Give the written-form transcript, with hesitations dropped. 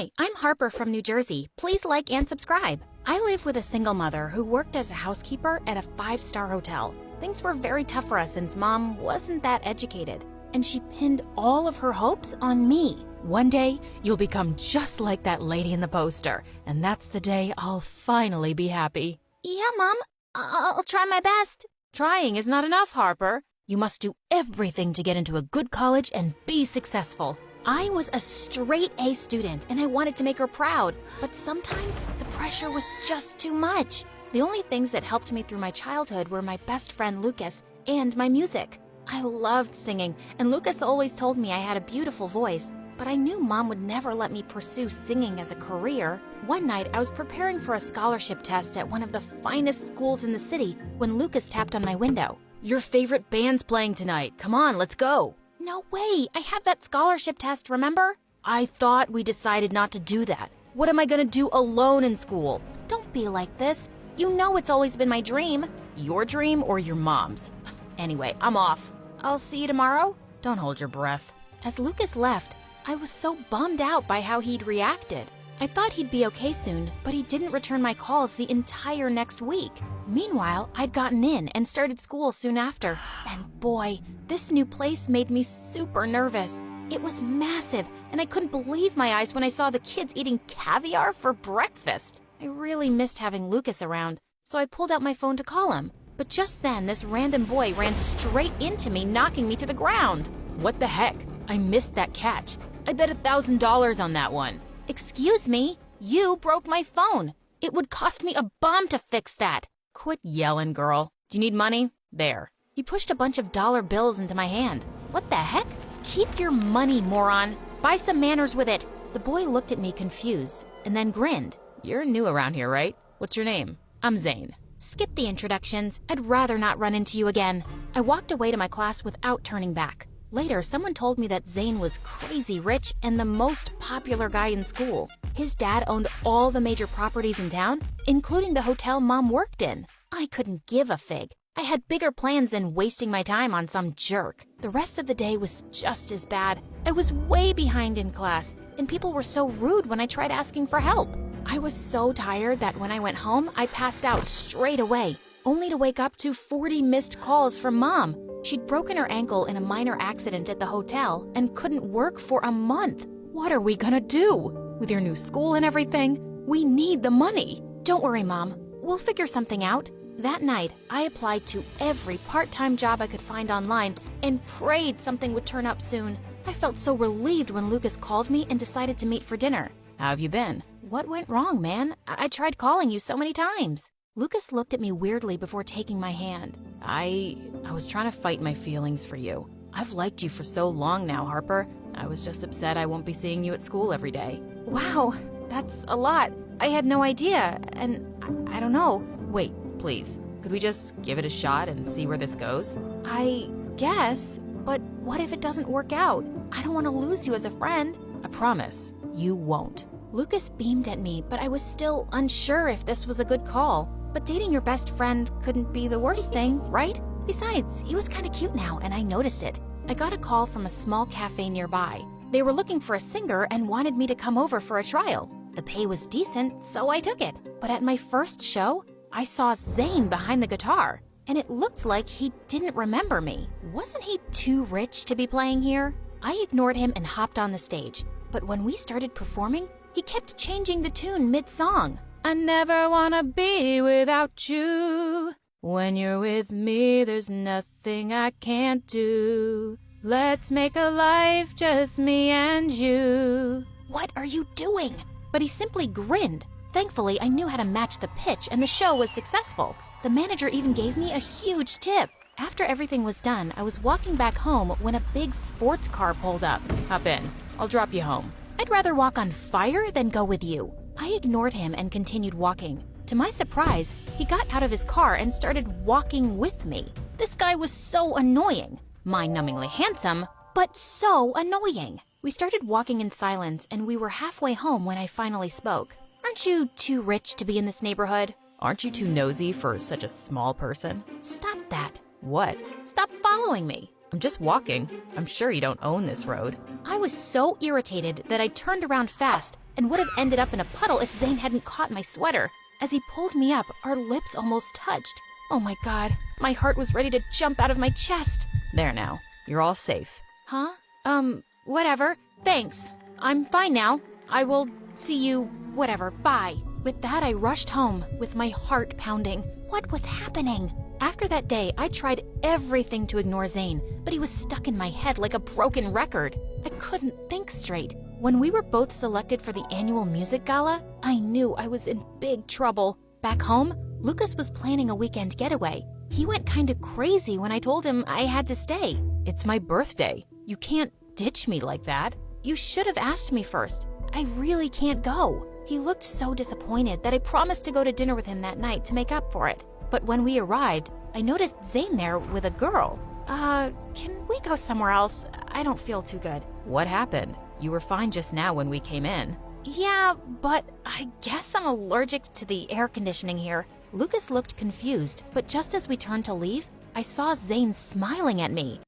Hi, I'm Harper from New Jersey. Please like and subscribe. I live with a single mother who worked as a housekeeper at a five-star hotel. Things were very tough for us since Mom wasn't that educated, and she pinned all of her hopes on me. One day, you'll become just like that lady in the poster, and that's the day I'll finally be happy. Yeah, Mom. I'll try my best. Trying is not enough, Harper. You must do everything to get into a good college and be successful. I was a straight A student and I wanted to make her proud, but sometimes the pressure was just too much. The only things that helped me through my childhood were my best friend Lucas and my music. I loved singing, and Lucas always told me I had a beautiful voice, but I knew Mom would never let me pursue singing as a career. One night, I was preparing for a scholarship test at one of the finest schools in the city when Lucas tapped on my window. Your favorite band's playing tonight. Come on, let's go. No way, I have that scholarship test, remember? I thought we decided not to do that. What am I gonna do alone in school? Don't be like this. You know it's always been my dream. Your dream or your mom's? Anyway, I'm off. I'll see you tomorrow. Don't hold your breath. As Lucas left, I was so bummed out by how he'd reacted. I thought he'd be okay soon, but he didn't return my calls the entire next week. Meanwhile, I'd gotten in and started school soon after. And boy, this new place made me super nervous. It was massive, and I couldn't believe my eyes when I saw the kids eating caviar for breakfast. I really missed having Lucas around, so I pulled out my phone to call him. But just then, this random boy ran straight into me, knocking me to the ground. What the heck? I missed that catch. I bet $1,000 on that one. Excuse me? You broke my phone. It would cost me a bomb to fix that. Quit yelling, girl. Do you need money? There. He pushed a bunch of dollar bills into my hand. What the heck? Keep your money, moron. Buy some manners with it. The boy looked at me confused and then grinned. You're new around here, right? What's your name? I'm Zane. Skip the introductions. I'd rather not run into you again. I walked away to my class without turning back. Later, someone told me that Zane was crazy rich and the most popular guy in school. His dad owned all the major properties in town, including the hotel Mom worked in. I couldn't give a fig. I had bigger plans than wasting my time on some jerk. The rest of the day was just as bad. I was way behind in class, and people were so rude when I tried asking for help. I was so tired that when I went home, I passed out straight away, only to wake up to 40 missed calls from Mom. She'd broken her ankle in a minor accident at the hotel and couldn't work for a month. What are we gonna do? With your new school and everything, we need the money. Don't worry, Mom. We'll figure something out. That night, I applied to every part-time job I could find online and prayed something would turn up soon. I felt so relieved when Lucas called me and decided to meet for dinner. How have you been? What went wrong, man? I tried calling you so many times. Lucas looked at me weirdly before taking my hand. I was trying to fight my feelings for you. I've liked you for so long now, Harper. I was just upset I won't be seeing you at school every day. Wow, that's a lot. I had no idea, and I don't know. Wait, please. Could we just give it a shot and see where this goes? I guess, but what if it doesn't work out? I don't want to lose you as a friend. I promise, you won't. Lucas beamed at me, but I was still unsure if this was a good call. But dating your best friend couldn't be the worst thing, right? Besides, he was kind of cute now, and I noticed it. I got a call from a small cafe nearby. They were looking for a singer and wanted me to come over for a trial. The pay was decent, so I took it. But at my first show, I saw Zane behind the guitar, and it looked like he didn't remember me. Wasn't he too rich to be playing here? I ignored him and hopped on the stage. But when we started performing, he kept changing the tune mid-song. I never wanna be without you. When you're with me, there's nothing I can't do. Let's make a life just me and you. What are you doing? But he simply grinned. Thankfully, I knew how to match the pitch and the show was successful. The manager even gave me a huge tip. After everything was done, I was walking back home when a big sports car pulled up. Hop in. I'll drop you home. I'd rather walk on fire than go with you. I ignored him and continued walking. To my surprise, he got out of his car and started walking with me. This guy was so annoying. Mind-numbingly handsome, but so annoying. We started walking in silence, and we were halfway home when I finally spoke. Aren't you too rich to be in this neighborhood? Aren't you too nosy for such a small person? Stop that. What? Stop following me. I'm just walking. I'm sure you don't own this road. I was so irritated that I turned around fast and would have ended up in a puddle if Zane hadn't caught my sweater. As he pulled me up, our lips almost touched. Oh my God, my heart was ready to jump out of my chest. There now, you're all safe. Huh? Whatever. Thanks. I'm fine now. I will see you, whatever, bye. With that, I rushed home with my heart pounding. What was happening? After that day, I tried everything to ignore Zane, but he was stuck in my head like a broken record. I couldn't think straight. When we were both selected for the annual music gala, I knew I was in big trouble. Back home, Lucas was planning a weekend getaway. He went kinda crazy when I told him I had to stay. It's my birthday. You can't ditch me like that. You should have asked me first. I really can't go. He looked so disappointed that I promised to go to dinner with him that night to make up for it. But when we arrived, I noticed Zane there with a girl. Can we go somewhere else? I don't feel too good. What happened? You were fine just now when we came in. Yeah, but I guess I'm allergic to the air conditioning here. Lucas looked confused, but just as we turned to leave, I saw Zane smiling at me.